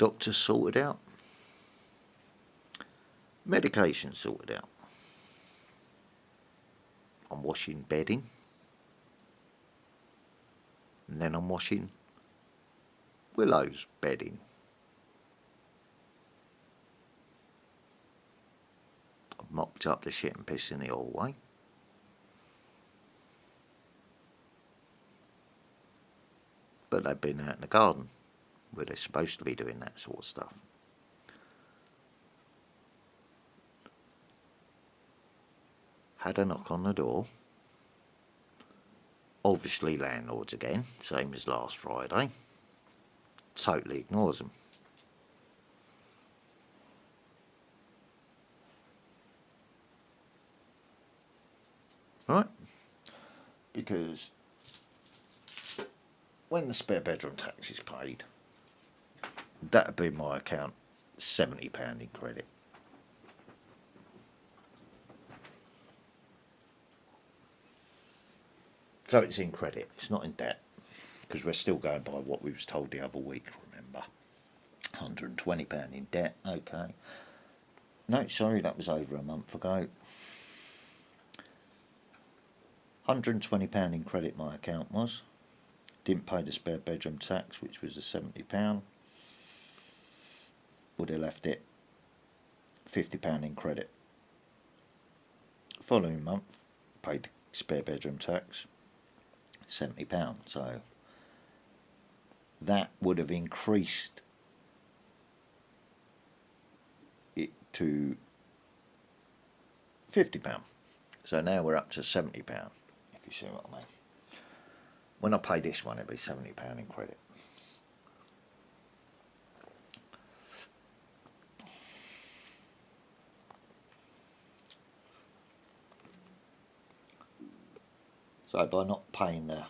Doctor sorted out. Medication sorted out. I'm washing bedding. And then I'm washing Willow's bedding. I've mopped up the shit and piss in the hallway. But they've been out in the garden where they're supposed to be doing that sort of stuff. Had a knock on the door. Obviously landlords again, same as last Friday. Totally ignores them. Right? Because when the spare bedroom tax is paid, that'd be my account £70 in credit. So it's in credit, it's not in debt, because we're still going by what we was told the other week, remember. £120 in debt, okay. No, sorry, that was over a month ago. £120 in credit my account was. Didn't pay the spare bedroom tax, which was a £70. Would have left it £50 in credit. Following month, paid the spare bedroom tax, £70. So that would have increased it to £50. So now we're up to £70, if you see what I mean. When I pay this one, it'll be £70 in credit. So by not paying the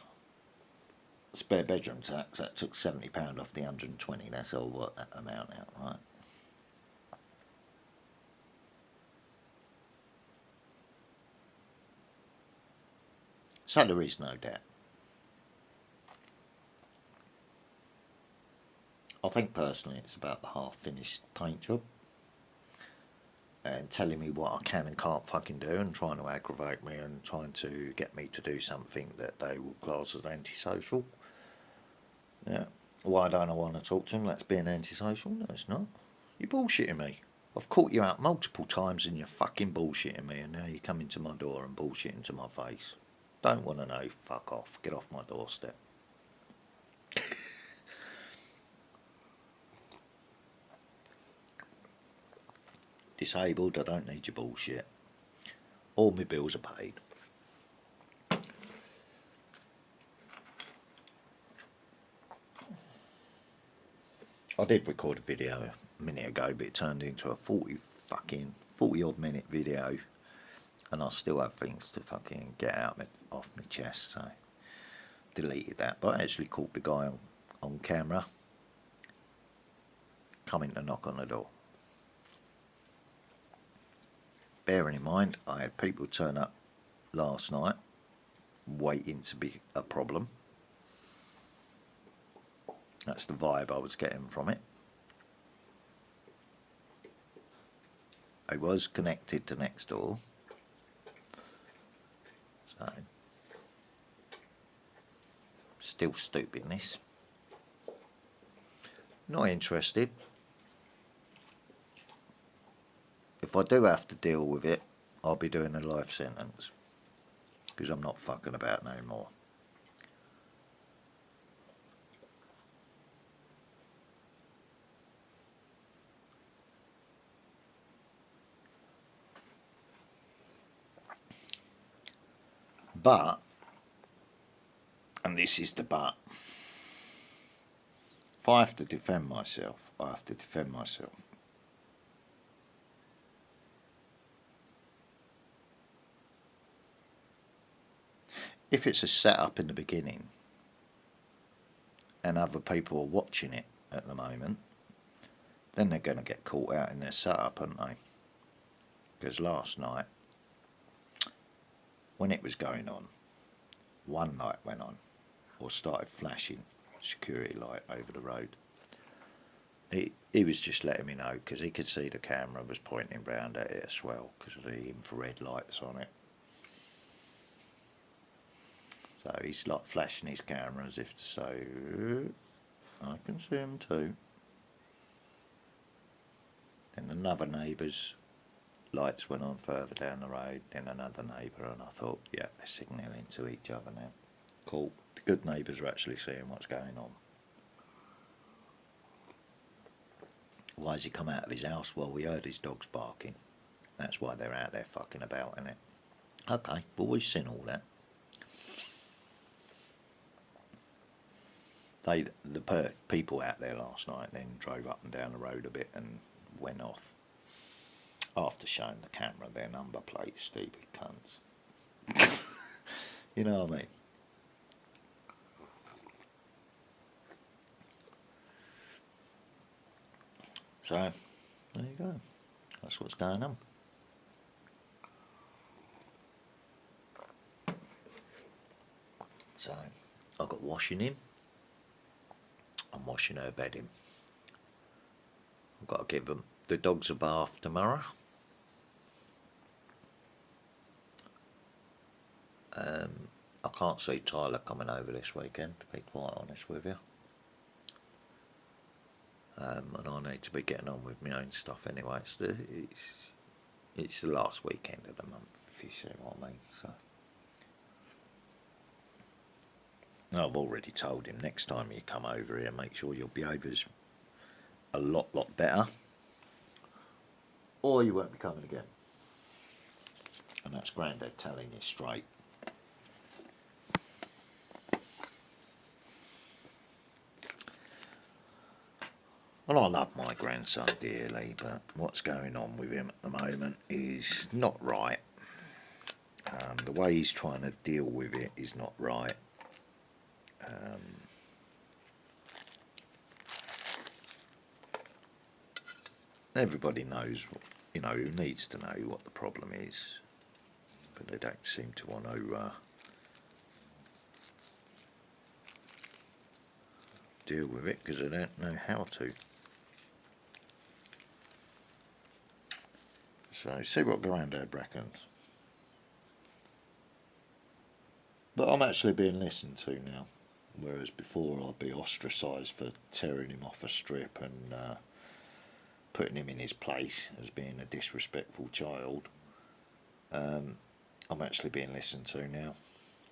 spare bedroom tax, that took £70 off the 120. That's all what that amount out, right? So there is no debt. I think personally it's about the half-finished paint job. And telling me what I can and can't fucking do and trying to aggravate me and trying to get me to do something that they will class as antisocial. Yeah. Why don't I want to talk to them? That's being antisocial? No, it's not. You're bullshitting me. I've caught you out multiple times and you're fucking bullshitting me, and now you come into my door and bullshitting to my face. Don't want to know. Fuck off. Get off my doorstep. Disabled, I don't need your bullshit. All my bills are paid. I did record a video a minute ago, but it turned into a 40 odd minute video, and I still have things to fucking get out off my chest, so deleted that. But I actually caught the guy on camera coming to knock on the door. Bearing in mind, I had people turn up last night waiting to be a problem. That's the vibe I was getting from it. I was connected to next door. So, still stupidness. Not interested. If I do have to deal with it, I'll be doing a life sentence. Because I'm not fucking about no more. But, and this is the but, if I have to defend myself, I have to defend myself. If it's a setup in the beginning and other people are watching it at the moment, then they're going to get caught out in their setup, aren't they? Because last night, when it was going on, one light went on or started flashing, security light over the road. he was just letting me know because he could see the camera was pointing round at it as well because of the infrared lights on it. So he's like flashing his camera as if to say, I can see him too. Then another neighbour's lights went on further down the road, then another neighbour, and I thought, yeah, they're signalling to each other now. Cool. The good neighbours are actually seeing what's going on. Why has he come out of his house? Well, we heard his dogs barking. That's why they're out there fucking about, innit? Okay, but we've seen all that. The people out there last night then drove up and down the road a bit and went off after showing the camera their number plates, stupid cunts. You know what I mean? So, there you go. That's what's going on. So, I've got washing in. I'm washing her bedding. I've got to give the dogs a bath tomorrow. I can't see Tyler coming over this weekend, to be quite honest with you. And I need to be getting on with my own stuff anyway. It's the last weekend of the month, if you see what I mean. So I've already told him next time you come over here, make sure your behaviour's a lot better, or you won't be coming again. And that's Grandad telling you straight. Well, I love my grandson dearly, but what's going on with him at the moment is not right. The way he's trying to deal with it is not right. Everybody knows, who needs to know what the problem is, but they don't seem to want to deal with it because they don't know how to. So see what Grandad reckons. But I'm actually being listened to now, whereas before I'd be ostracised for tearing him off a strip and putting him in his place as being a disrespectful child. I'm actually being listened to now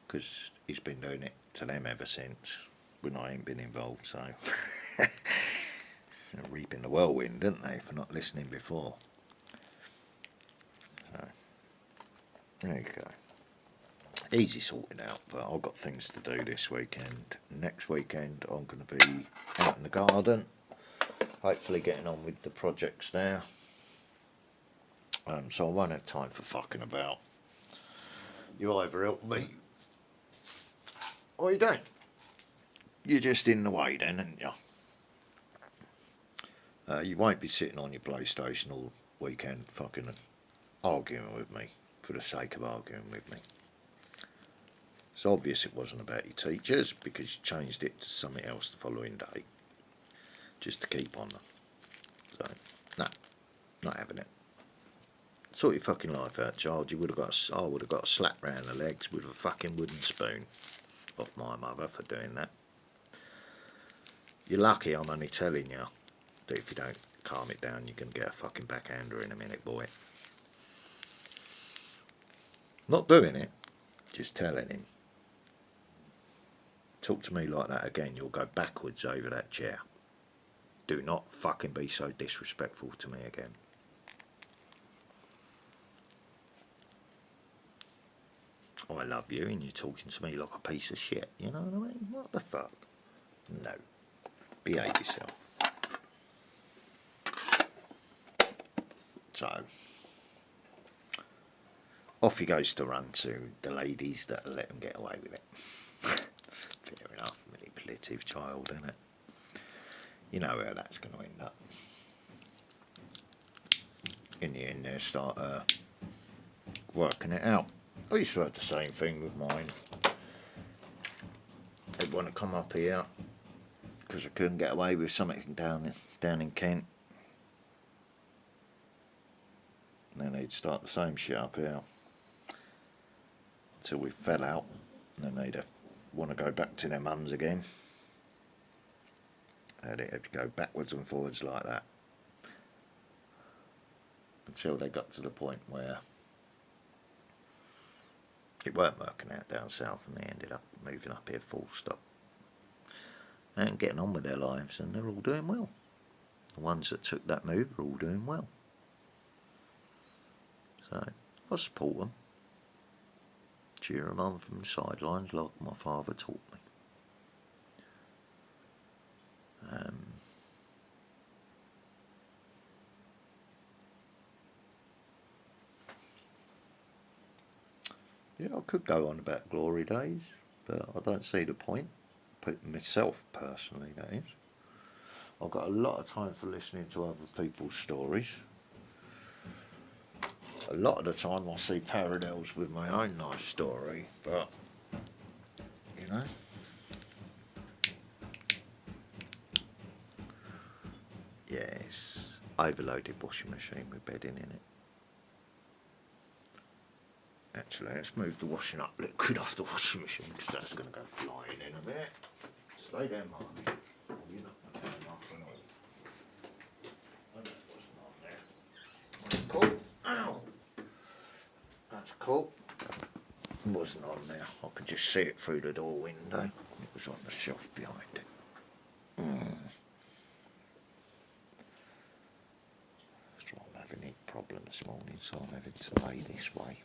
because he's been doing it to them ever since when I ain't been involved. So reaping the whirlwind, didn't they, for not listening before? So there you go. Easy sorted out, but I've got things to do this weekend. Next weekend I'm going to be out in the garden, hopefully getting on with the projects there. So I won't have time for fucking about. You either help me or you don't. You're just in the way then, aren't you? You won't be sitting on your PlayStation all weekend fucking arguing with me for the sake of arguing with me. It's obvious it wasn't about your teachers because you changed it to something else the following day just to keep on them. So, no, not having it. Sort your fucking life out, child. I would have got a slap round the legs with a fucking wooden spoon off my mother for doing that. You're lucky I'm only telling you that if you don't calm it down, you can get a fucking backhander in a minute, boy. Not doing it, just telling him. Talk to me like that again, you'll go backwards over that chair. Do not fucking be so disrespectful to me again. I love you and you're talking to me like a piece of shit, you know what I mean? What the fuck? No. Behave yourself. So, off he goes to run to the ladies that'll let him get away with it. Fair enough, manipulative child, isn't it? You know where that's going to end up. In the end, they start working it out. I used to have the same thing with mine. They'd want to come up here because I couldn't get away with something down in Kent. And then they'd start the same shit up here until we fell out, and then they'd want to go back to their mums again, and it'd go backwards and forwards like that until they got to the point where it weren't working out down south, and they ended up moving up here full stop and getting on with their lives, and they're all doing well. The ones that took that move are all doing well. So I support them, cheer them on from the sidelines like my father taught me. Yeah, I could go on about glory days, but I don't see the point. Myself personally, that is. I've got a lot of time for listening to other people's stories. A lot of the time I see parallels with my own life story, but, you know. Yes, overloaded washing machine with bedding in it. Actually, let's move the washing up liquid off the washing machine, because that's going to go flying in a minute. Stay there, Mark. You're not going to turn off and all. I know it wasn't on there. That's cool. Ow! That's cool. It wasn't on there. I could just see it through the door window. It was on the shelf behind it. So I'm having a problem this morning, so I'm having to lay this way.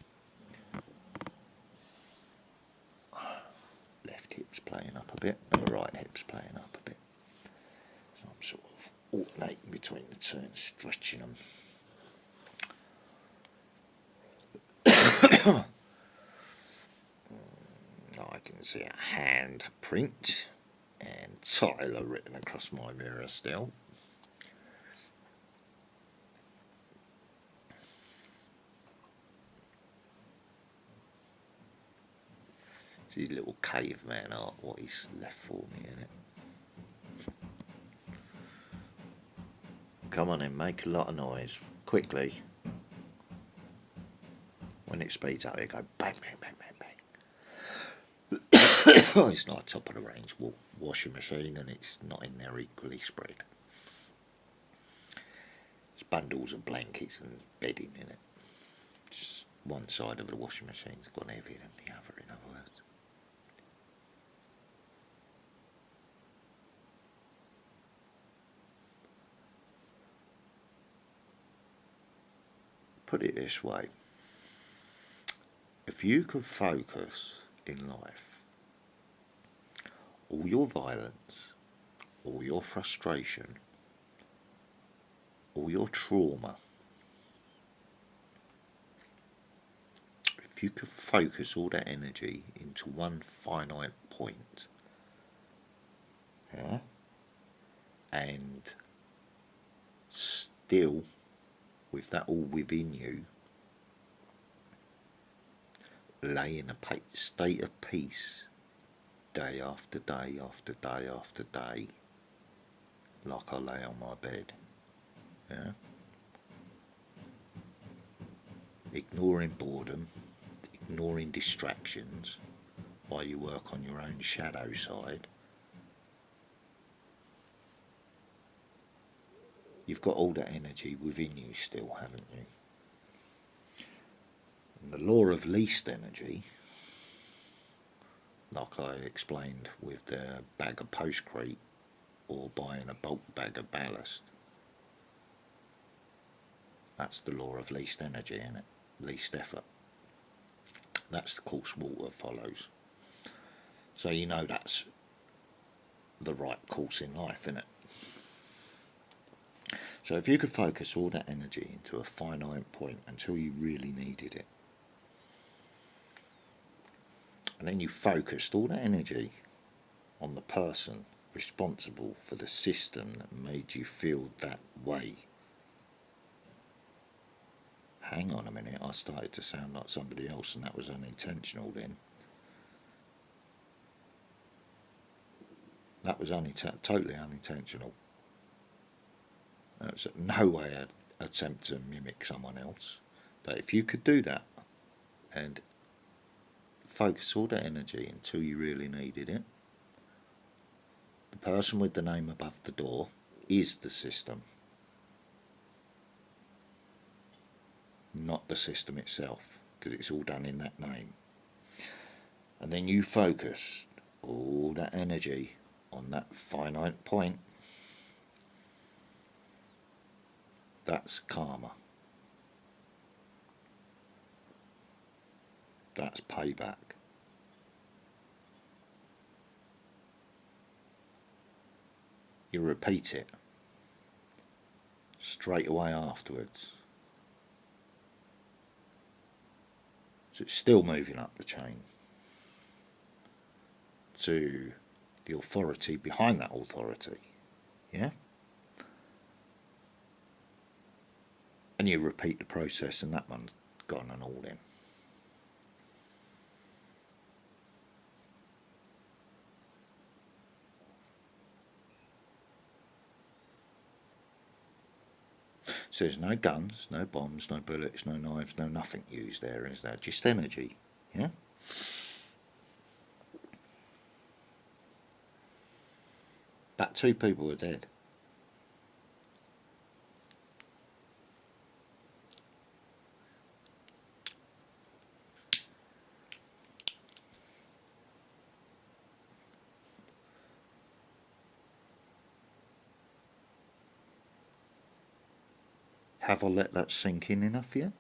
Left hip's playing up a bit, and the right hip's playing up a bit. So I'm sort of alternating between the two and stretching them. I can see a hand print and Tyler written across my mirror still. It's his little caveman art, what he's left for me, innit? Come on in, make a lot of noise, quickly. When it speeds up, it go bang, bang, bang, bang, bang. It's not a top of the range washing machine, and it's not in there equally spread. There's bundles of blankets and bedding in it. Just one side of the washing machine's gone heavier than the other, in other words. Put it this way. If you could focus in life, all your violence, all your frustration, all your trauma, if you could focus all that energy into one finite point, yeah, and still, with that all within you, lay in a state of peace day after day after day after day, like I lay on my bed, yeah, ignoring boredom, ignoring distractions while you work on your own shadow side. You've got all that energy within you still, haven't you? And the law of least energy, like I explained with the bag of postcrete or buying a bulk bag of ballast, that's the law of least energy, isn't it? Least effort. That's the course water follows. So you know that's the right course in life, isn't it? So if you could focus all that energy into a finite point until you really needed it, and then you focused all that energy on the person responsible for the system that made you feel that way. Hang on a minute, I started to sound like somebody else, and that was unintentional then. That was totally unintentional. That was no way an attempt to mimic someone else. But if you could do that and focus all that energy until you really needed it, the person with the name above the door is the system, not the system itself, because it's all done in that name. And then you focus all that energy on that finite point. That's karma. That's payback. You repeat it straight away afterwards. So it's still moving up the chain to the authority behind that authority. Yeah? And you repeat the process, and that one's gone and all in. So there's no guns, no bombs, no bullets, no knives, no nothing used there, is there? Just energy. Yeah? About 2 people were dead. Have I let that sink in enough yet?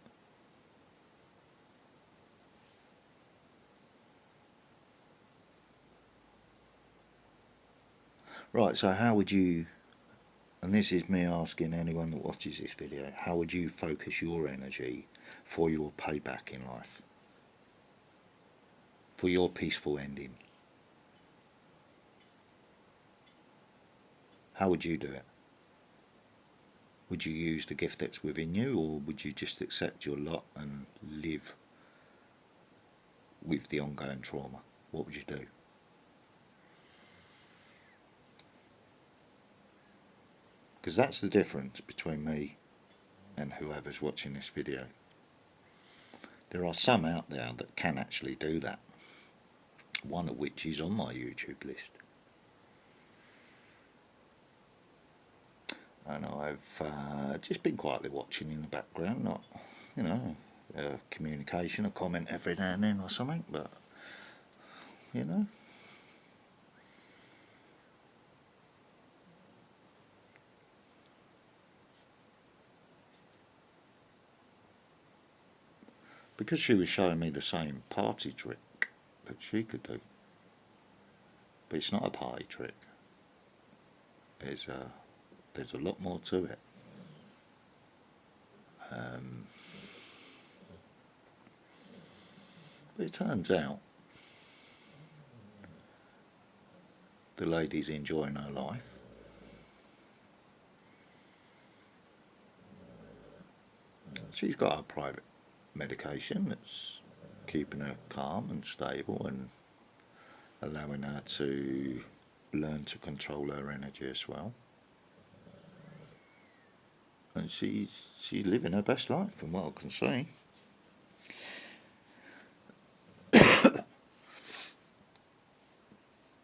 Right, so how would you, and this is me asking anyone that watches this video, how would you focus your energy for your payback in life? For your peaceful ending? How would you do it? Would you use the gift that's within you, or would you just accept your lot and live with the ongoing trauma? What would you do? Because that's the difference between me and whoever's watching this video. There are some out there that can actually do that, one of which is on my YouTube list. And I've just been quietly watching in the background, not, you know, communication, a comment every now and then or something, but, you know. Because she was showing me the same party trick that she could do. But it's not a party trick. There's a lot more to it. But it turns out the lady's enjoying her life. She's got her private medication that's keeping her calm and stable and allowing her to learn to control her energy as well. And she's living her best life from what I can see.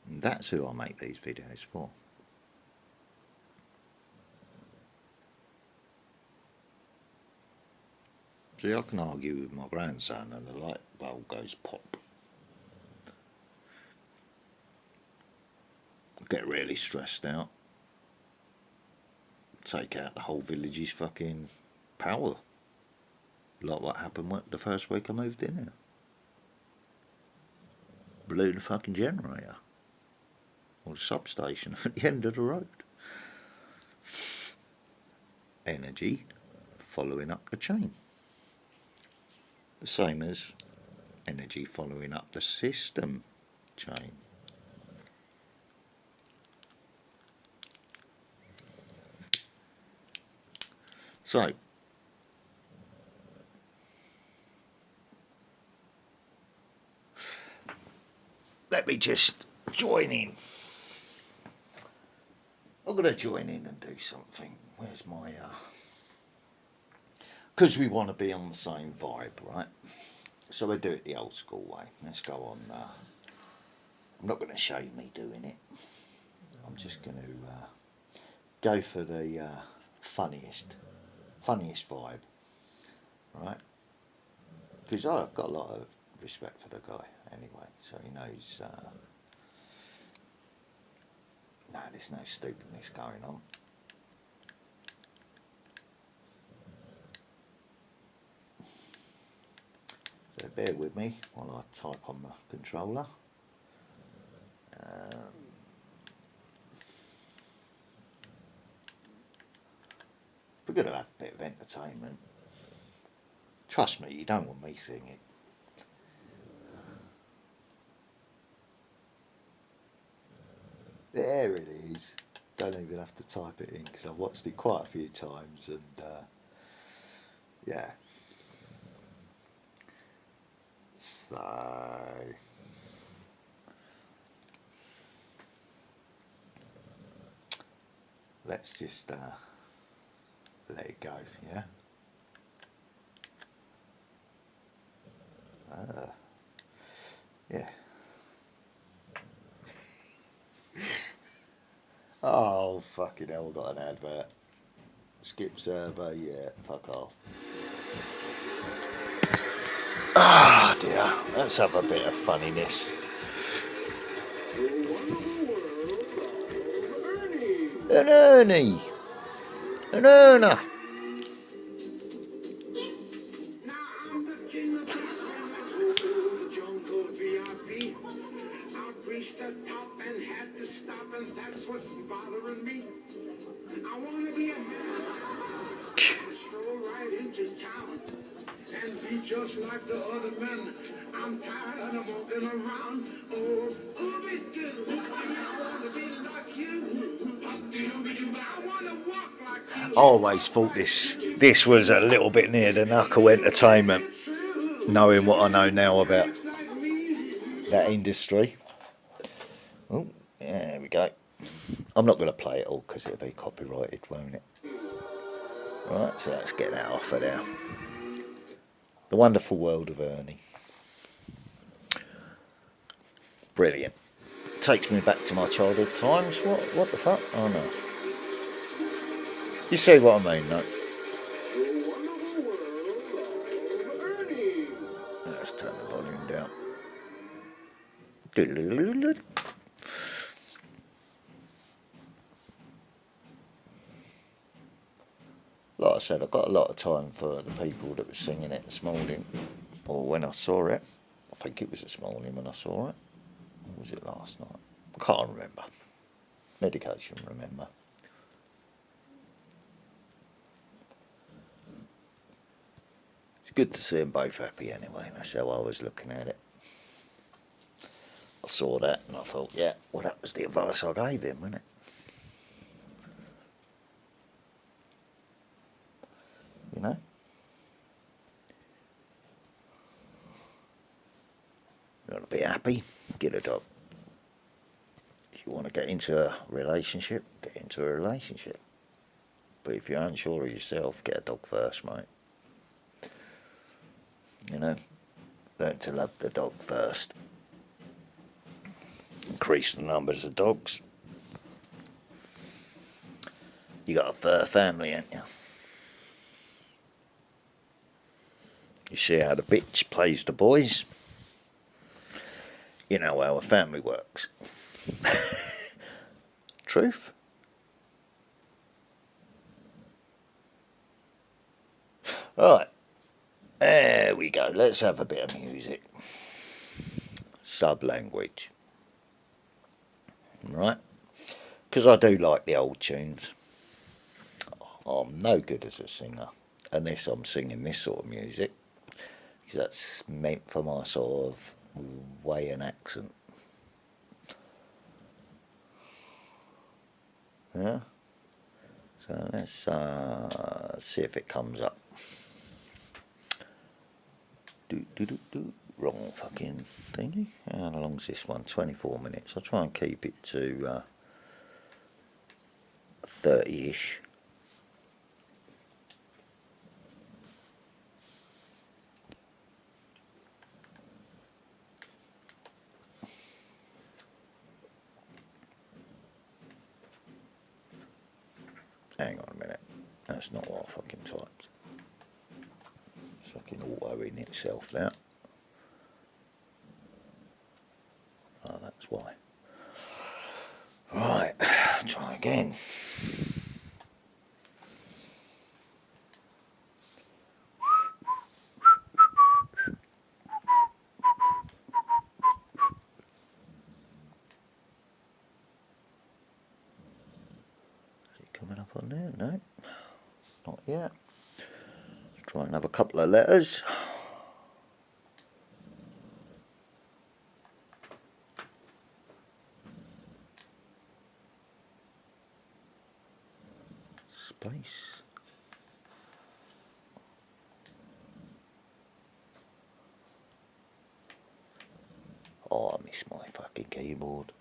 And that's who I make these videos for. See, I can argue with my grandson and the light bulb goes pop. Get really stressed out. Take out the whole village's fucking power. Like what happened the first week I moved in here. Blew the fucking generator. Or the substation at the end of the road. Energy following up the chain. The same as energy following up the system chain. So, let me just join in. I'm going to join in and do something. Where's my... Because we want to be on the same vibe, right? So we do it the old school way. Let's go on... I'm not going to show you me doing it. I'm just going to go for the funniest vibe, right? Because I've got a lot of respect for the guy anyway, so he knows... no, there's no stupidness going on. So bear with me while I type on the controller. We're going to have a bit of entertainment. Trust me, you don't want me singing. There it is. Don't even have to type it in because I've watched it quite a few times and yeah. So let's just let it go, yeah. Yeah. Oh fucking hell! We've got an advert. Skip survey, yeah. Fuck off. Ah dear. Let's have a bit of funniness. An Ernie. An Erna. Reached the top and had to stop, and that's what's bothering me. I want to be a man, stroll right into town and be just like the other men. I'm tired of walking around. Oh, ooby-doo, I want to be like you. I want to walk like you. I always thought this was a little bit near the knuckle entertainment, knowing what I know now about that industry. Oh, yeah, there we go. I'm not going to play it all because it'll be copyrighted, won't it? Right, so let's get that off of there. The Wonderful World of Ernie. Brilliant. Takes me back to my childhood times. What the fuck? Oh no. You see what I mean, though? Let's turn the volume down. Like I said, I've got a lot of time for the people that were singing it this morning, or when I saw it. I think it was this morning when I saw it. Or was it last night? I can't remember. Medication, remember. It's good to see them both happy anyway. That's how I was looking at it. I saw that and I thought, yeah, well, that was the advice I gave him, wasn't it? You know? You want to be happy? Get a dog. If you want to get into a relationship, get into a relationship. But if you're unsure of yourself, get a dog first, mate. You know? Learn to love the dog first. Increase the numbers of dogs. You got a fur family, ain't you? You see how the bitch plays the boys? You know how a family works. Truth? Right. There we go. Let's have a bit of music. Sub-language. Right? Because I do like the old tunes. I'm no good as a singer unless I'm singing this sort of music, because that's meant for my sort of way and accent. Yeah. So let's see if it comes up. Wrong fucking thingy. How long's this one? 24 minutes. I'll try and keep it to 30-ish. Hang on a minute. That's not what I fucking typed. It's fucking autoing itself now. Oh, that's why. Right, try again. Is it coming up on there? No, not yet. Let's try another couple of letters. Space. Oh, I miss my fucking keyboard.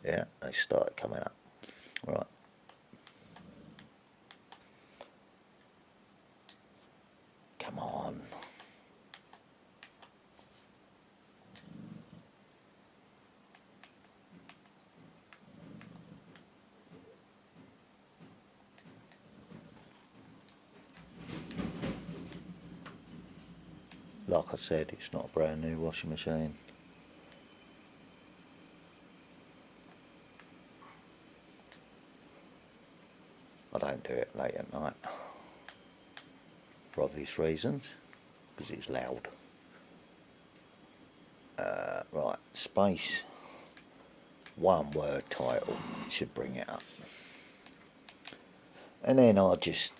Yeah, they started coming up. Right. Come on. Like I said, it's not a brand new washing machine. I don't do it late at night. For obvious reasons. Because it's loud. Right, space. One word title should bring it up. And then I just...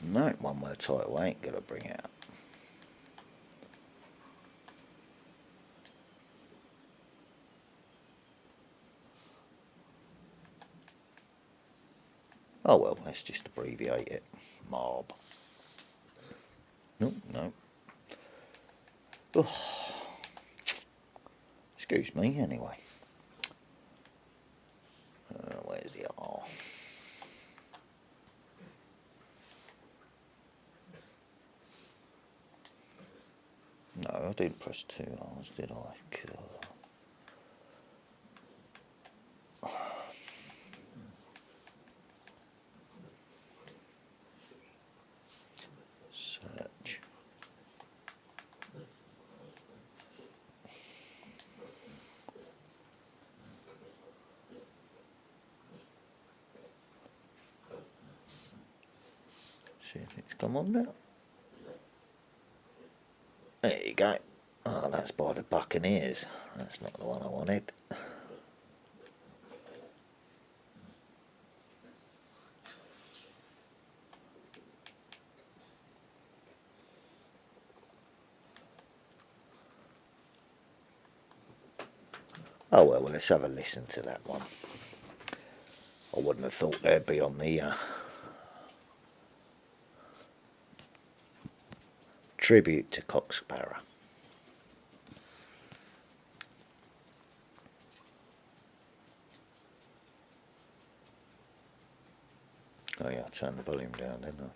No, one word title ain't going to bring it up. Oh well, let's just abbreviate it. Mob. No, no. Oh. Excuse me, anyway. Where's the R? No, I didn't press 2 R's, did I? Search. See if it's come on now. There you go. Oh, that's by the Buccaneers. That's not the one I wanted. Oh well, let's have a listen to that one. I wouldn't have thought they'd be on the tribute to Coxsparrow. Oh yeah, I turned the volume down, didn't I?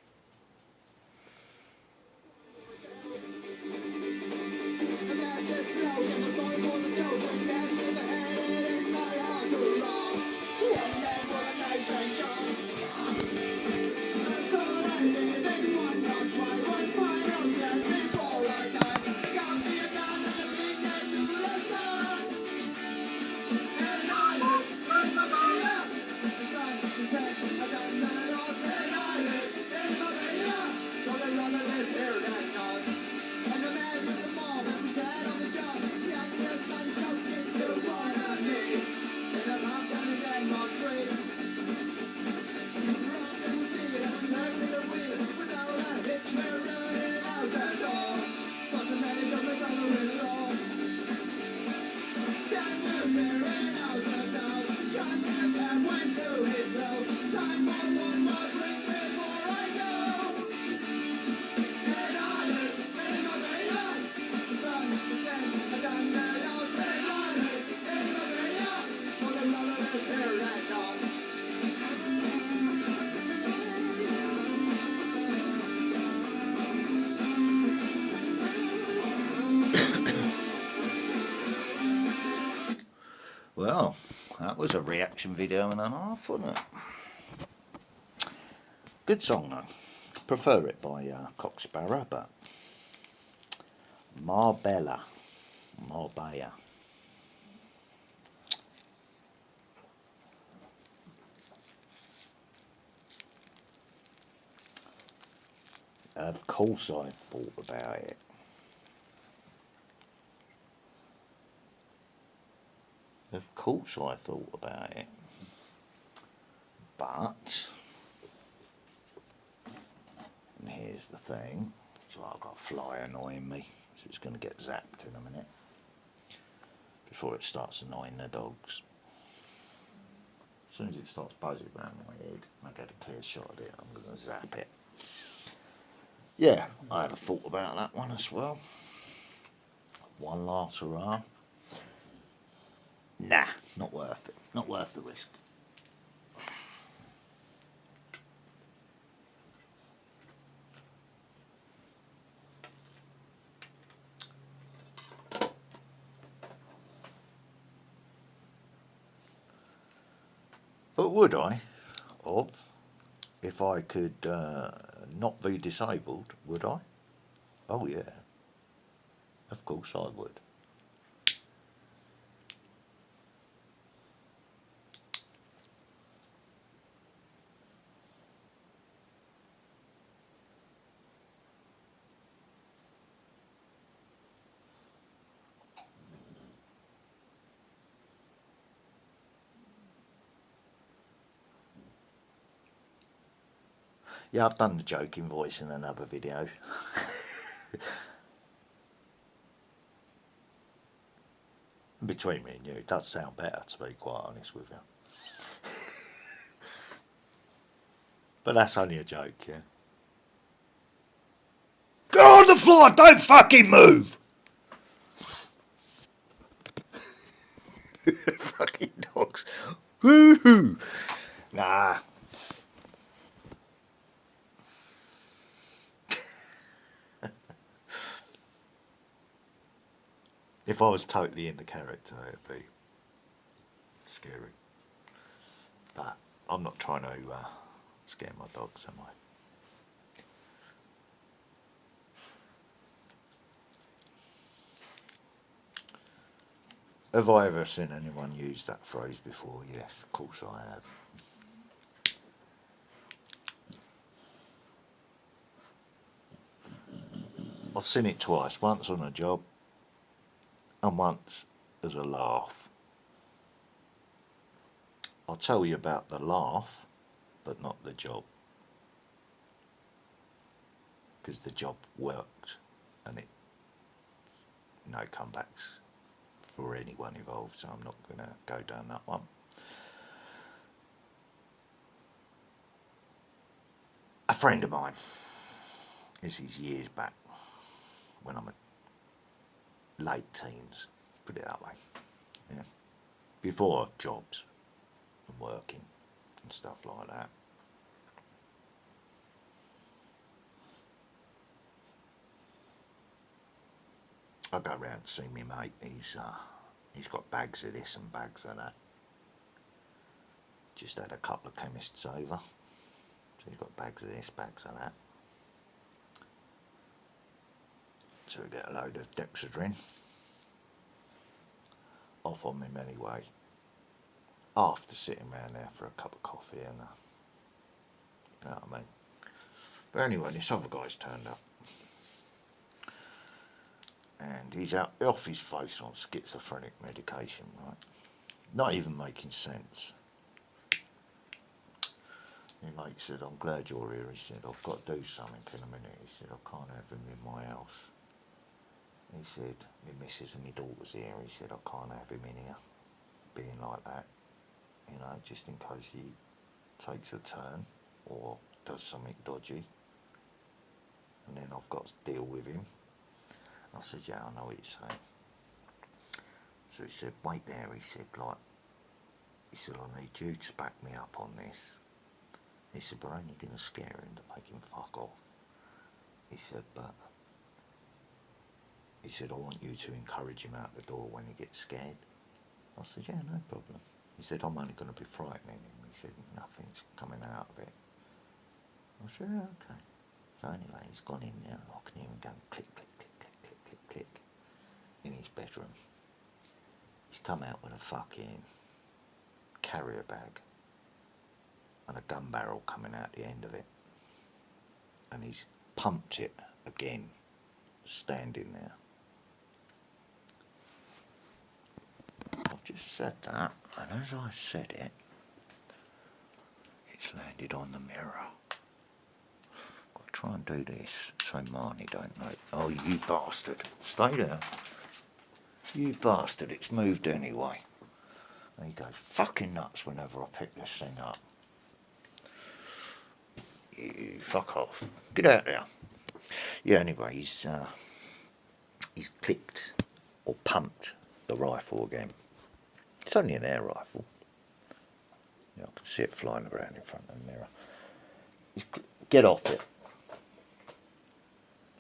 Well, that was a reaction video and a half, wasn't it? Good song though. Prefer it by Cocksparrow, but Marbella. Of course I thought about it. Of course I thought about it. But, and here's the thing. So I've got a fly annoying me. So it's going to get zapped in a minute. Before it starts annoying the dogs. As soon as it starts buzzing around my head, I get a clear shot of it, I'm going to zap it. Yeah, I had a thought about that one as well. One last hurrah. Nah, not worth it. Not worth the risk. But would I? If I could not be disabled, would I? Oh yeah. Of course I would. Yeah, I've done the joking voice in another video. Between me and you, it does sound better, to be quite honest with you. But that's only a joke, yeah. Get on the floor, don't fucking move! Fucking dogs. Woohoo! Nah. If I was totally in the character, it'd be scary. But I'm not trying to scare my dogs, am I? Have I ever seen anyone use that phrase before? Yes, of course I have. I've seen it twice, once on a job and once as a laugh. I'll tell you about the laugh, but not the job. Because the job worked and it no comebacks for anyone involved, so I'm not going to go down that one. A friend of mine, this is years back, when I'm late teens, put it that way, yeah, before jobs and working and stuff like that. I go round to see my mate. He's got bags of this and bags of that. Just had a couple of chemists over, so he's got bags of this, bags of that. So we get a load of Dexedrine off on him anyway. After sitting around there for a cup of coffee and you know what I mean. But anyway, this other guy's turned up. And he's out off his face on schizophrenic medication, right? Not even making sense. My mate said, I'm glad you're here. He said, I've got to do something in a minute. He said, I can't have him in my house. He said, my missus and my daughter's here. He said, I can't have him in here being like that. You know, just in case he takes a turn or does something dodgy. And then I've got to deal with him. I said, yeah, I know what you're saying. So he said, wait there. He said, I need you to back me up on this. He said, we're only going to scare him to make him fuck off. He said, I want you to encourage him out the door when he gets scared. I said, yeah, no problem. He said, I'm only going to be frightening him. He said, nothing's coming out of it. I said, yeah, okay. So anyway, he's gone in there and I can hear him going click, click, click, click, click, click, click in his bedroom. He's come out with a fucking carrier bag and a gun barrel coming out the end of it. And he's pumped it again, standing there. I've just said that, and as I said it, it's landed on the mirror. I'll try and do this so Marnie don't know. Oh, you bastard. Stay there. You bastard, it's moved anyway. And he goes fucking nuts whenever I pick this thing up. You fuck off. Get out there. Yeah, anyway, he's clicked or pumped the rifle again. It's only an air rifle. Yeah, I can see it flying around in front of the mirror. Get off it.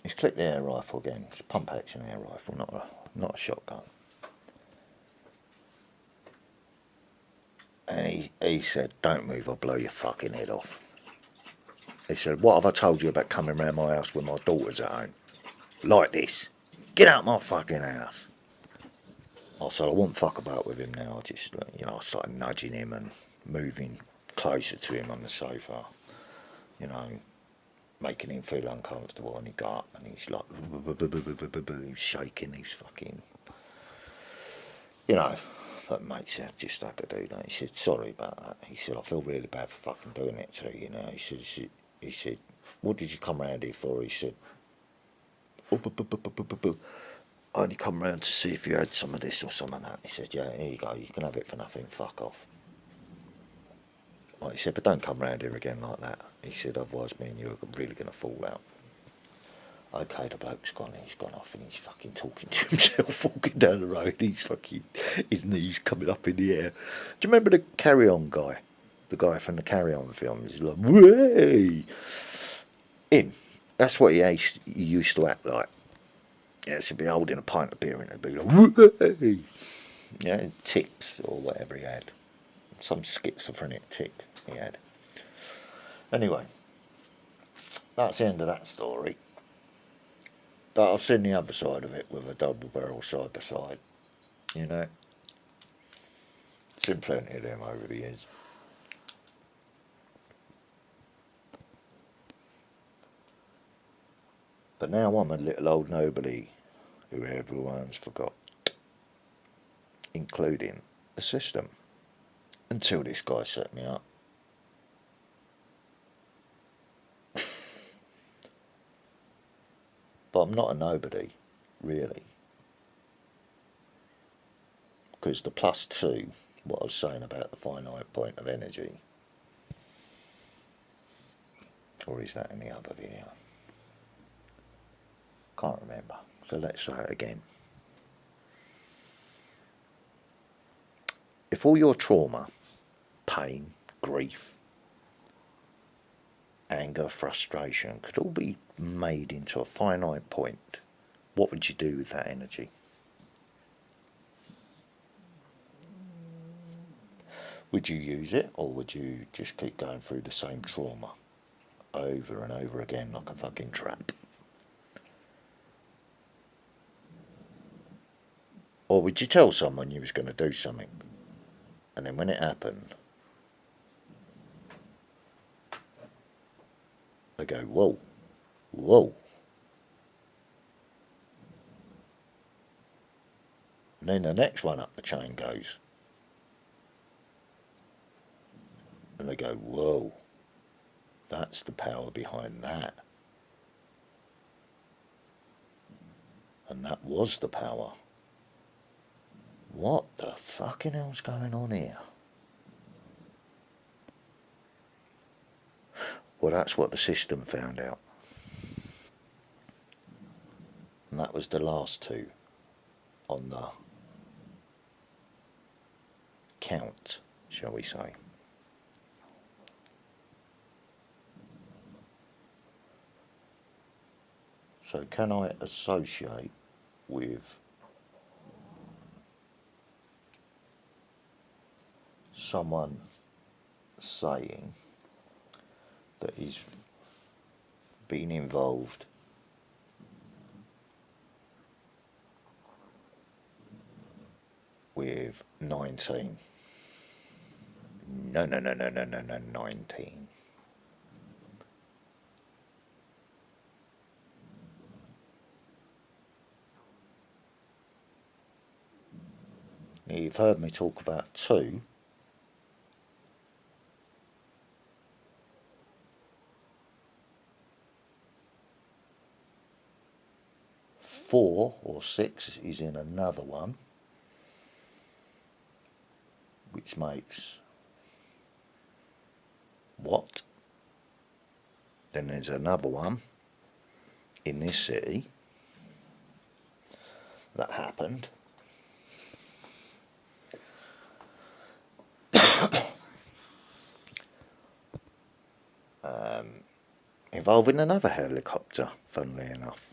He's clicked the air rifle again. It's a pump action air rifle, not a shotgun. And he said, don't move, I'll blow your fucking head off. He said, what have I told you about coming round my house when my daughter's at home? Like this. Get out my fucking house. I said, I wouldn't fuck about with him now. I just, I started nudging him and moving closer to him on the sofa. Making him feel uncomfortable, and he got up and he's like, he's shaking, he's fucking, but mate said, I just had to do that. He said, sorry about that. He said, I feel really bad for fucking doing it to you, He said, what did you come round here for? He said, I only come round to see if you had some of this or some of that. He said, yeah, here you go, you can have it for nothing, fuck off. He said, but don't come round here again like that. He said, otherwise me and you are really going to fall out. Okay, the bloke's gone, he's gone off and he's fucking talking to himself, walking down the road. He's fucking, his knees coming up in the air. Do you remember the Carry On guy? The guy from the Carry On film? He's like, way! Him. That's what he used to act like. Yeah, he'd be holding a pint of beer and he'd be like, way! Yeah, tics or whatever he had. Some schizophrenic tic he had. Anyway, that's the end of that story. But I've seen the other side of it with a double barrel side by side. Seen plenty of them over the years. But now I'm a little old nobody who everyone's forgot, including the system, until this guy set me up. But I'm not a nobody, really. Because the +2, what I was saying about the finite point of energy, or is that in the other video? Can't remember. So let's say it again. If all your trauma, pain, grief, anger, frustration could all be made into a finite point, what would you do with that energy? Would you use it, or would you just keep going through the same trauma over and over again like a fucking trap? Or would you tell someone you was going to do something, and then when it happened, they go, whoa, whoa. And then the next one up the chain goes, and they go, whoa, that's the power behind that. And that was the power. What the fucking hell's going on here? Well, that's what the system found out. And that was the last two on the count, shall we say. So can I associate with someone saying that he's been involved with 19. No, 19. Now, you've heard me talk about 2. 4 or 6 is in another one, which makes what? Then there's another one in this city that happened. Involving another helicopter, funnily enough.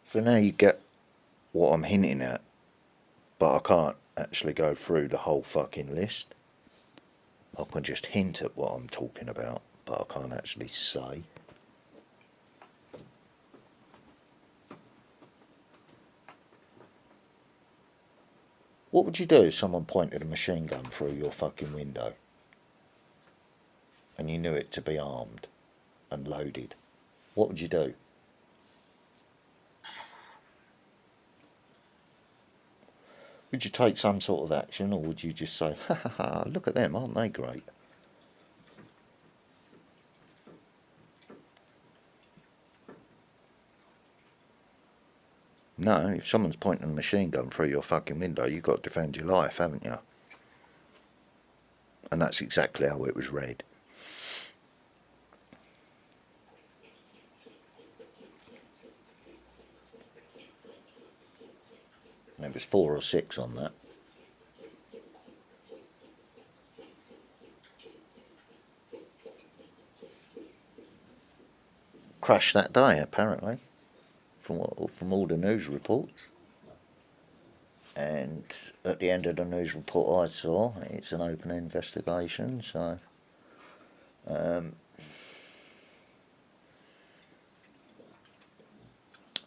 So now you get what I'm hinting at, but I can't actually go through the whole fucking list. I can just hint at what I'm talking about, but I can't actually say. What would you do if someone pointed a machine gun through your fucking window and you knew it to be armed and loaded? What would you do? Would you take some sort of action, or would you just say, ha ha ha, look at them, aren't they great? No, if someone's pointing a machine gun through your fucking window, you've got to defend your life, haven't you? And that's exactly how it was read. And there was 4 or 6 on that. Crashed that day, apparently, from all the news reports. And at the end of the news report I saw, it's an open investigation, so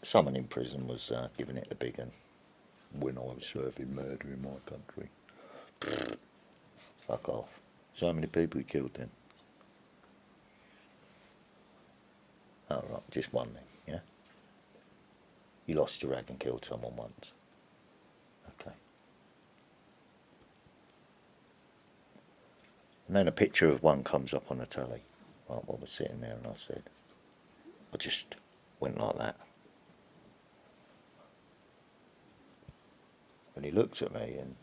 someone in prison was giving it the big one. When I was serving murder in my country. Fuck off. So many people you killed then? Oh right, just one then, yeah? You lost your rag and killed someone once. Okay. And then a picture of one comes up on the telly. Right, I was sitting there and I said, I just went like that. And he looked at me and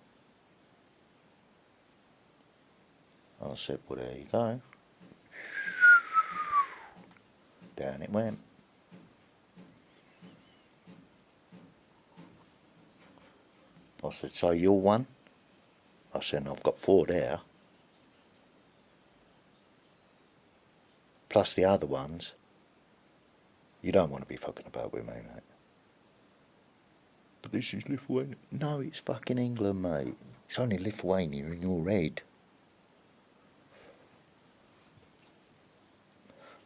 I said, well, there you go. Down it went. I said, so you're one? I said, I've got 4 there. Plus the other ones. You don't want to be fucking about with me, mate. But this is Lithuania. No, it's fucking England, mate. It's only Lithuania in your head.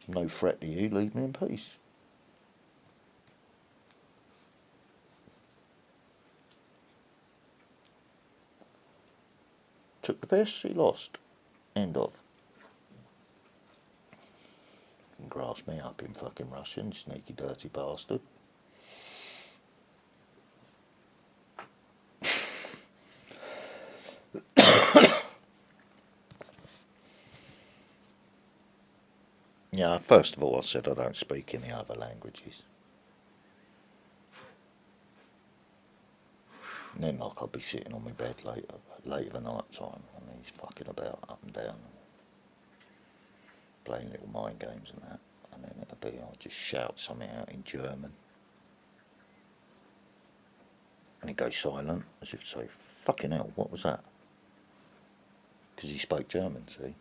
No threat to you, leave me in peace. Took the piss, he lost. End of. You can grass me up in fucking Russian, sneaky dirty bastard. Yeah, first of all I said I don't speak any other languages. And then like I'll be sitting on my bed late of the night time and he's fucking about up and down, playing little mind games and that. And then it'll be I'll just shout something out in German. And he goes silent, as if to say, fucking hell, what was that? because he spoke German, see.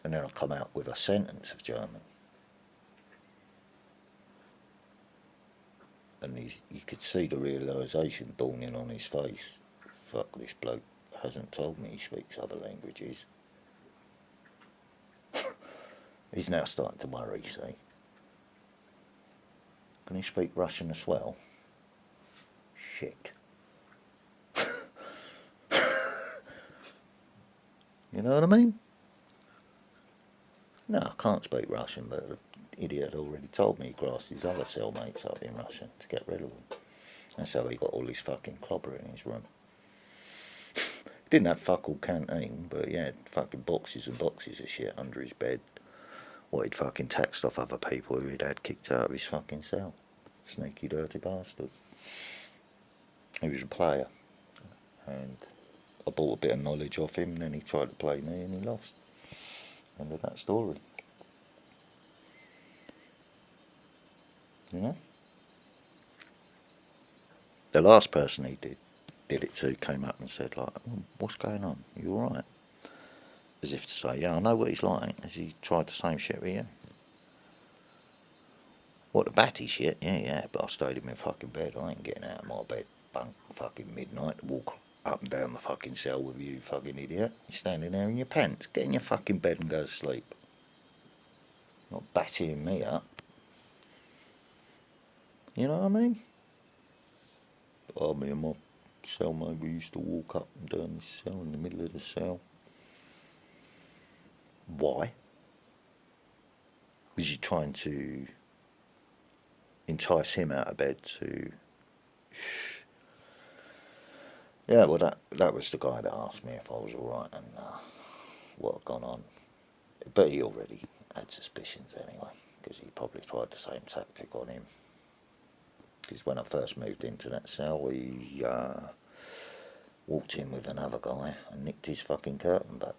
And then I come out with a sentence of German. And you could see the realisation dawning on his face. Fuck, this bloke hasn't told me he speaks other languages. He's now starting to worry, see. Can he speak Russian as well? Shit. You know what I mean? No, I can't speak Russian, but the idiot had already told me he grassed his other cellmates up in Russian to get rid of them. That's how he got all his fucking clobber in his room. He didn't have fuck all canteen, but he had fucking boxes and boxes of shit under his bed. What he'd fucking taxed off other people who he'd had kicked out of his fucking cell. Sneaky dirty bastard. He was a player. And I bought a bit of knowledge off him, and then he tried to play me and he lost. End of that story. You know? The last person he did it to came up and said, like, oh, what's going on? Are you alright? As if to say, yeah, I know what he's like, as he tried the same shit with you. What, the batty shit? Yeah, but I stayed in my fucking bed. I ain't getting out of my bed bunk fucking midnight to walk up and down the fucking cell with you, fucking idiot. You're standing there in your pants. Get in your fucking bed and go to sleep. Not battying me up. You know what I mean? Me and my cellmate, we used to walk up and down this cell in the middle of the cell. Why? Was you trying to entice him out of bed to... Yeah, well, that was the guy that asked me if I was alright and what had gone on. But he already had suspicions anyway, because he probably tried the same tactic on him. Because when I first moved into that cell, he walked in with another guy and nicked his fucking curtain back.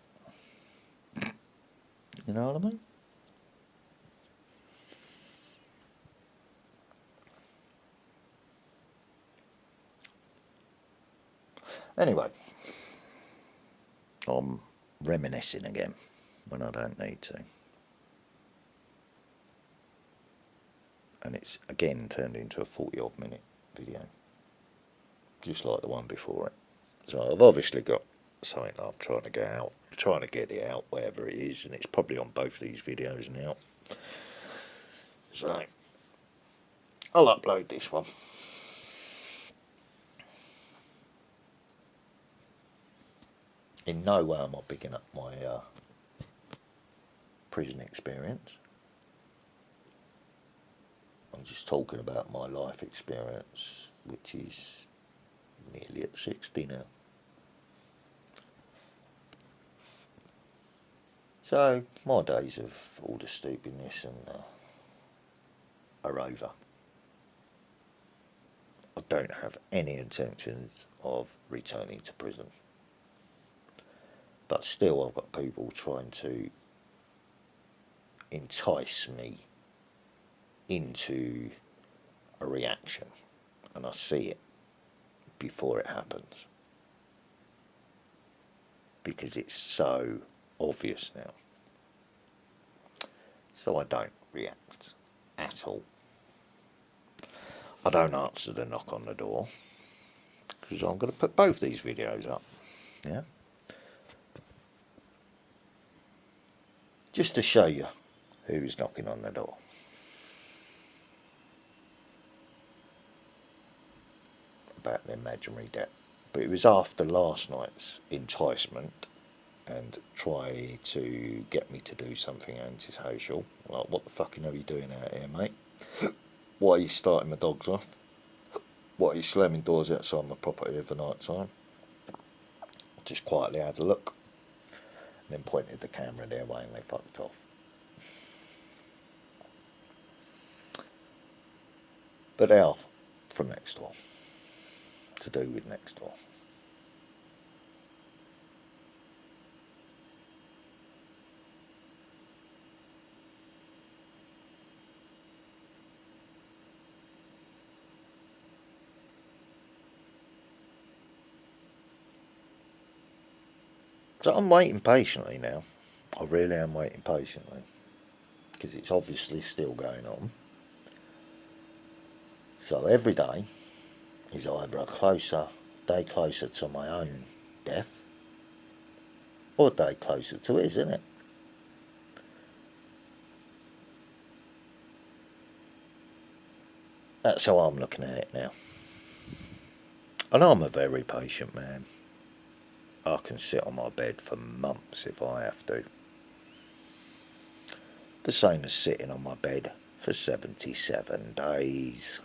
You know what I mean? Anyway, I'm reminiscing again when I don't need to. And it's again turned into a 40-odd minute video, just like the one before it. So I've obviously got something that I'm trying to get out, trying to get it out wherever it is, and it's probably on both these videos now. So I'll upload this one. In no way am I picking up my prison experience. I'm just talking about my life experience, which is nearly at 60 now. So my days of all the stupidness and are over. I don't have any intentions of returning to prison. But still I've got people trying to entice me into a reaction, and I see it before it happens, because it's so obvious now. So I don't react at all. I don't answer the knock on the door, because I'm going to put both these videos up, yeah, just to show you who's knocking on the door. About the imaginary debt. But it was after last night's enticement and try to get me to do something antisocial. Like, what the fucking are you doing out here, mate? Why are you starting my dogs off? Why are you slamming doors outside my property over night time? I just quietly had a look and then pointed the camera their way and they fucked off. But they are from next door. To do with next door. So I'm waiting patiently now. I really am waiting patiently. Because it's obviously still going on. So every day is either a day closer to my own death, or a day closer to his, isn't it? That's how I'm looking at it now. And I'm a very patient man. I can sit on my bed for months if I have to. The same as sitting on my bed for 77 days.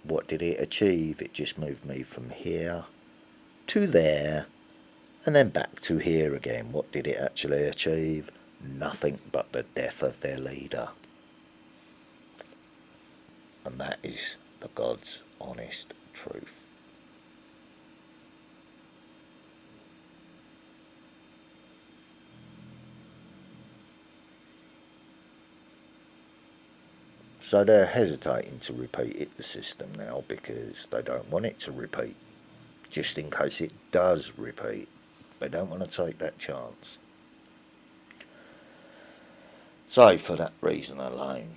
What did it achieve? It just moved me from here to there and then back to here again. What did it actually achieve? Nothing but the death of their leader. And that is the God's honest truth. So they're hesitating to repeat it, the system now, because they don't want it to repeat. Just in case it does repeat. They don't want to take that chance. So for that reason alone,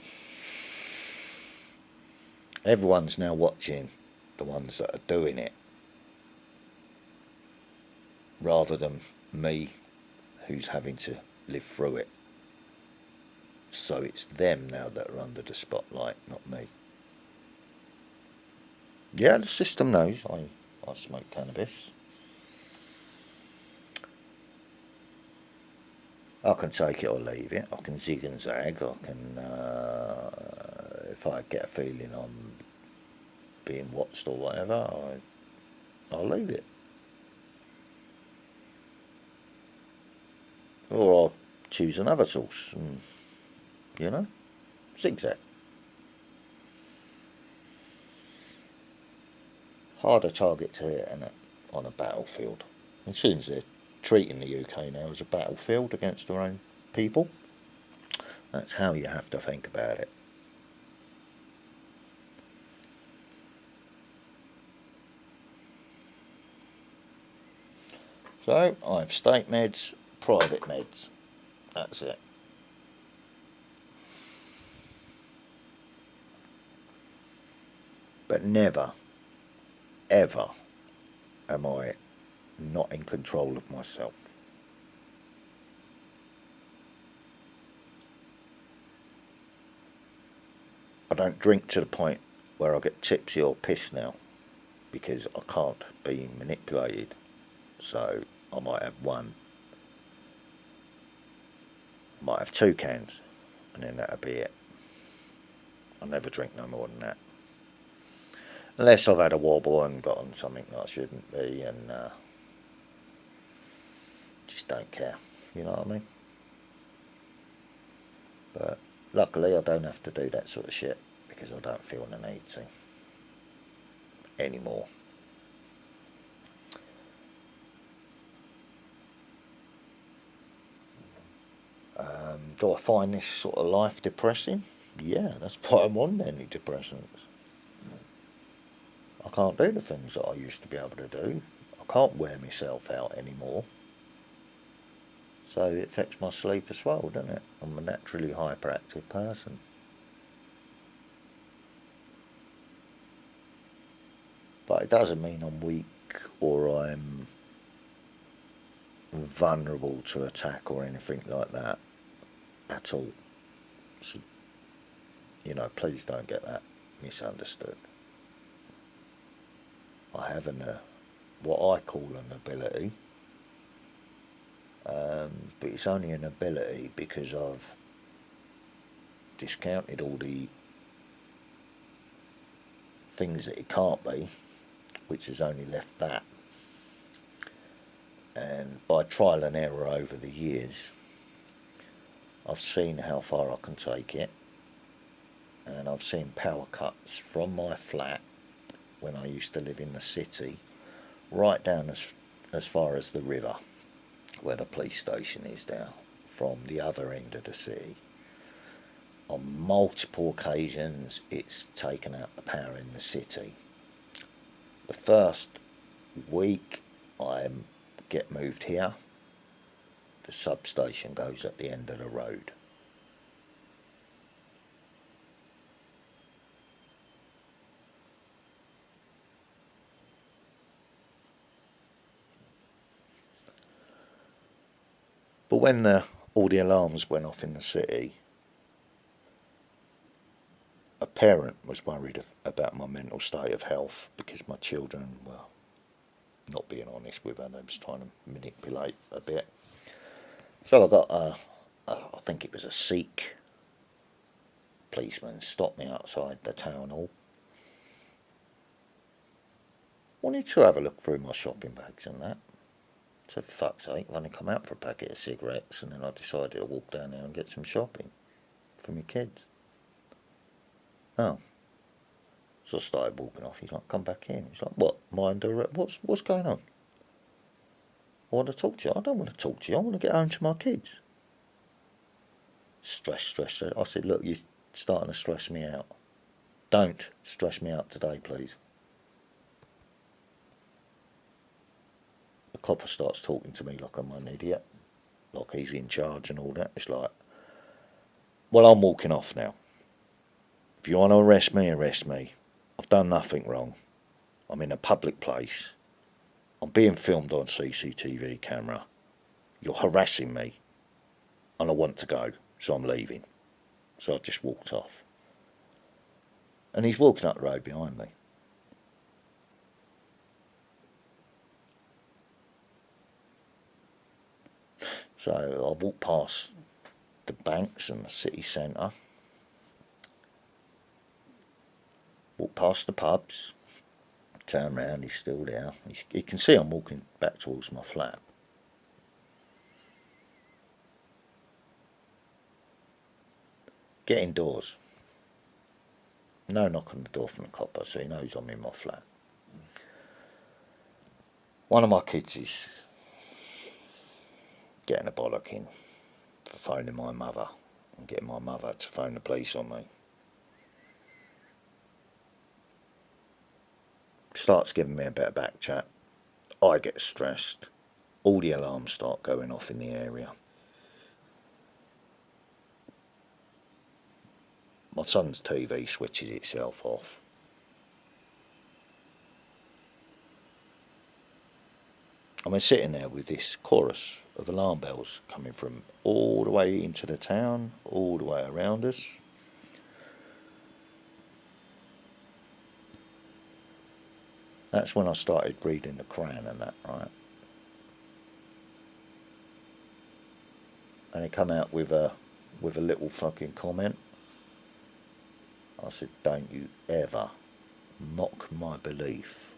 everyone's now watching the ones that are doing it, rather than me who's having to live through it. So it's them now that are under the spotlight, not me. Yeah, the system knows I smoke cannabis. I can take it or leave it. I can zig and zag. I can, if I get a feeling I'm being watched or whatever, I'll leave it. Or I'll choose another source and, zigzag. Harder target to hit on a battlefield. As soon as they're treating the UK now as a battlefield against their own people, that's how you have to think about it. So I have state meds, private meds. That's it. But never, ever am I not in control of myself. I don't drink to the point where I get tipsy or pissed now, because I can't be manipulated. So I might have one, I might have 2 cans, and then that'll be it. I'll never drink no more than that. Unless I've had a wobble and got on something that I shouldn't be, and just don't care, you know what I mean? But luckily I don't have to do that sort of shit, because I don't feel the need to anymore. Do I find this sort of life depressing? Yeah, that's why I'm on antidepressants. I can't do the things that I used to be able to do. I can't wear myself out anymore. So it affects my sleep as well, doesn't it? I'm a naturally hyperactive person. But it doesn't mean I'm weak or I'm vulnerable to attack or anything like that at all. So, please don't get that misunderstood. I have what I call an ability, but it's only an ability because I've discounted all the things that it can't be, which has only left that. And by trial and error over the years, I've seen how far I can take it, and I've seen power cuts from my flat when I used to live in the city, right down as far as the river, where the police station is now, from the other end of the city. On multiple occasions, it's taken out the power in the city. The first week, I'm get moved here. The substation goes at the end of the road. But when all the alarms went off in the city, a parent was worried about my mental state of health because my children were, not being honest with her, they was trying to manipulate a bit. So I got I think it was a Sikh policeman stopped me outside the town hall. Wanted to have a look through my shopping bags and that. So for fuck's sake, I've only come out for a packet of cigarettes and then I decided to walk down there and get some shopping for my kids. Oh. So I started walking off. He's like, come back in. He's like, what? Mind her? What's going on? I want to talk to you. I don't want to talk to you. I want to get home to my kids. Stress. I said, look, you're starting to stress me out. Don't stress me out today, please. The copper starts talking to me like I'm an idiot. Like he's in charge and all that. It's like, well, I'm walking off now. If you want to arrest me, arrest me. I've done nothing wrong. I'm in a public place. I'm being filmed on CCTV camera. You're harassing me. And I want to go, so I'm leaving. So I just walked off. And he's walking up the road behind me. So I walked past the banks and the city centre. Walked past the pubs. Turn round, he's still there. He can see I'm walking back towards my flat. Get indoors. No knock on the door from the copper, so he knows I'm in my flat. One of my kids is getting a bollocking for phoning my mother and getting my mother to phone the police on me. Starts giving me a bit of back chat. I get stressed. All the alarms start going off in the area. My son's TV switches itself off. I'm sitting there with this chorus of alarm bells coming from all the way into the town, all the way around us. That's when I started reading the Quran and that, right? And he come out with a little fucking comment. I said, don't you ever mock my belief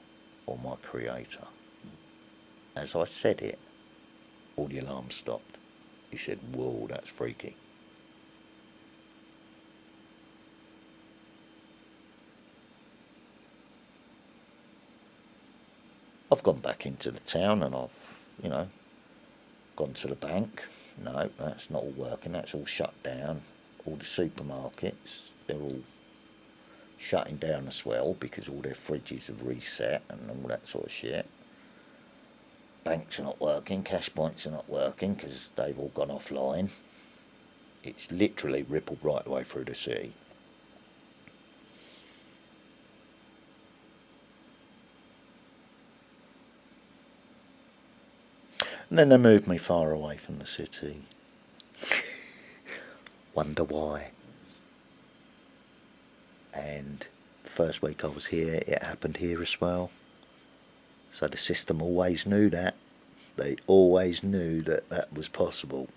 or my creator. As I said it, all the alarms stopped. He said, whoa, that's freaky. I've gone back into the town and I've, gone to the bank. No, that's not all working. That's all shut down. All the supermarkets, they're all shutting down as well because all their fridges have reset and all that sort of shit. Banks are not working, cash points are not working because they've all gone offline. It's literally rippled right the way through the city. And then they moved me far away from the city. Wonder why. And the first week I was here, it happened here as well. So the system always knew that. They always knew that that was possible.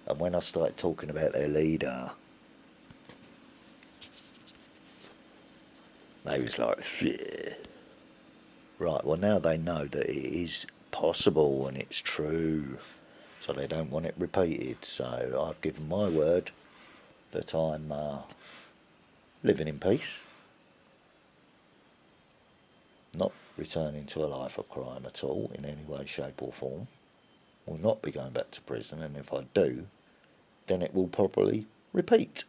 And when I started talking about their leader, they was like, yeah. Right, well now they know that it is possible and it's true. So they don't want it repeated. So I've given my word that I'm living in peace. Not returning to a life of crime at all in any way, shape or form. Will not be going back to prison, and if I do, then it will probably repeat.